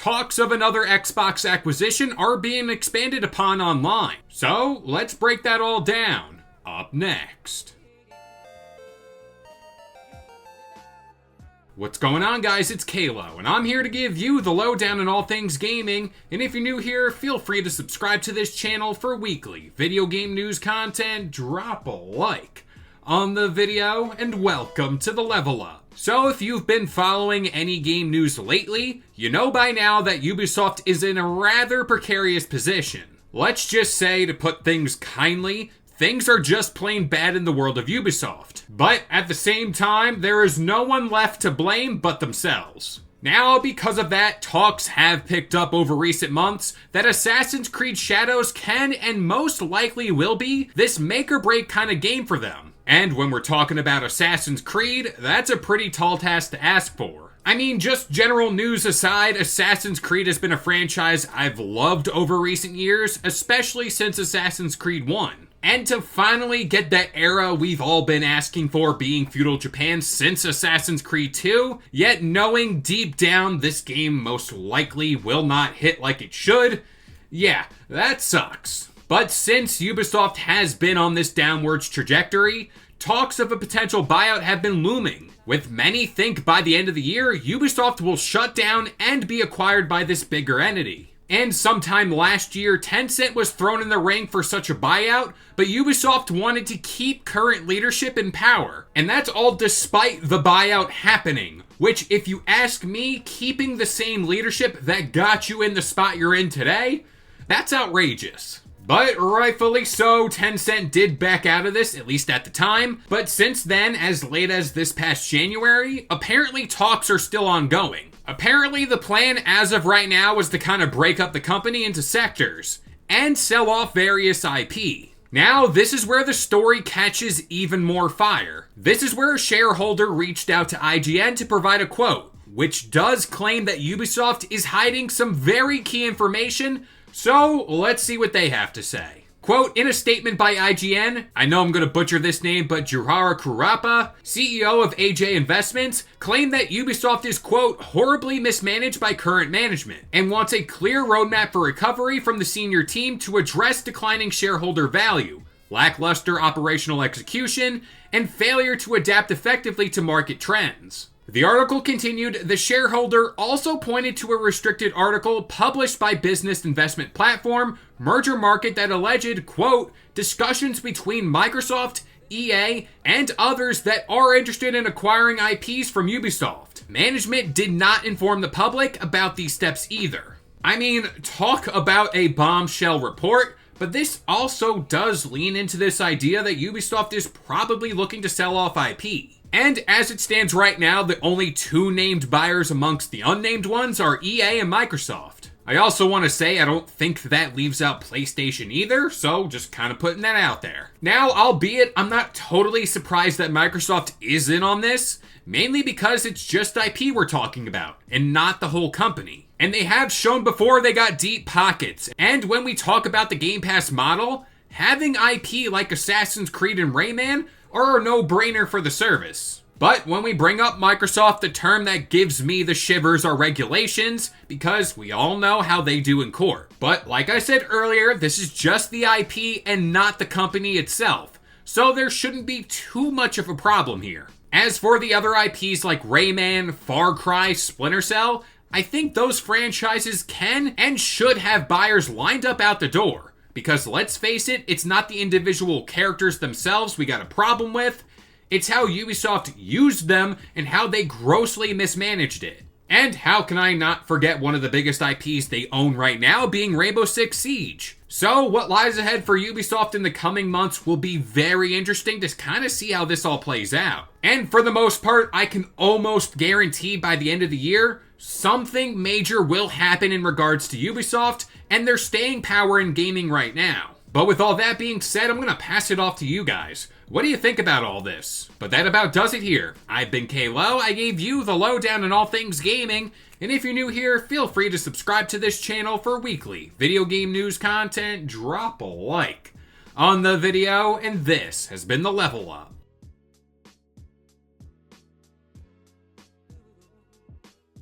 talks of another Xbox acquisition are being expanded upon online. So let's break that all down. Up next. What's going on, guys? It's Kalo, and I'm here to give you the lowdown on all things gaming. And if you're new here, feel free to subscribe to this channel for weekly video game news content. Drop a like on the video, and welcome to the Level Up. So if you've been following any game news lately, you know by now that Ubisoft is in a rather precarious position. Let's just say, to put things kindly, things are just plain bad in the world of Ubisoft. But at the same time, there is no one left to blame but themselves. Now, because of that, talks have picked up over recent months that Assassin's Creed Shadows can and most likely will be this make or break kind of game for them. And when we're talking about Assassin's Creed, that's a pretty tall task to ask for. I mean, just general news aside, Assassin's Creed has been a franchise I've loved over recent years, especially since Assassin's Creed 1. And to finally get that era we've all been asking for being feudal Japan since Assassin's Creed 2, yet knowing deep down this game most likely will not hit like it should, yeah, that sucks. But since Ubisoft has been on this downwards trajectory, talks of a potential buyout have been looming, with many think by the end of the year, Ubisoft will shut down and be acquired by this bigger entity. And sometime last year, Tencent was thrown in the ring for such a buyout, but Ubisoft wanted to keep current leadership in power. And that's all despite the buyout happening, which, if you ask me, keeping the same leadership that got you in the spot you're in today, that's outrageous. But rightfully so, Tencent did back out of this, at least at the time. But since then, as late as this past January, apparently talks are still ongoing. Apparently the plan as of right now was to kind of break up the company into sectors and sell off various IP. Now, this is where the story catches even more fire. This is where a shareholder reached out to IGN to provide a quote, which does claim that Ubisoft is hiding some very key information. So let's see what they have to say. Quote, in a statement by IGN, I know I'm going to butcher this name, but Juhara Kurapa, CEO of AJ Investments, claimed that Ubisoft is, quote, horribly mismanaged by current management and wants a clear roadmap for recovery from the senior team to address declining shareholder value, lackluster operational execution, and failure to adapt effectively to market trends. The article continued, the shareholder also pointed to a restricted article published by business investment platform Merger Market that alleged, quote, discussions between Microsoft, EA, and others that are interested in acquiring IPs from Ubisoft. Management did not inform the public about these steps either. I mean, talk about a bombshell report, but this also does lean into this idea that Ubisoft is probably looking to sell off IP. And as it stands right now, the only two named buyers amongst the unnamed ones are EA and Microsoft. I also want to say I don't think that leaves out PlayStation either, so just kind of putting that out there. Now, albeit I'm not totally surprised that Microsoft is in on this, mainly because it's just IP we're talking about, and not the whole company. And they have shown before they got deep pockets, and when we talk about the Game Pass model, having IP like Assassin's Creed and Rayman are a no-brainer for the service. But when we bring up Microsoft, the term that gives me the shivers are regulations, because we all know how they do in court. But like I said earlier, this is just the IP and not the company itself, so there shouldn't be too much of a problem here. As for the other IPs like Rayman, Far Cry, Splinter Cell, I think those franchises can and should have buyers lined up out the door. Because let's face it, it's not the individual characters themselves we got a problem with, it's how Ubisoft used them and how they grossly mismanaged it. And how can I not forget one of the biggest IPs they own right now being Rainbow Six Siege. So what lies ahead for Ubisoft in the coming months will be very interesting to kind of see how this all plays out. And for the most part, I can almost guarantee by the end of the year, something major will happen in regards to Ubisoft and their staying power in gaming right now. But with all that being said, I'm going to pass it off to you guys. What do you think about all this? But that about does it here. I've been Kalo. I gave you the lowdown on all things gaming. And if you're new here, feel free to subscribe to this channel for weekly video game news content. Drop a like on the video. And this has been the Level Up.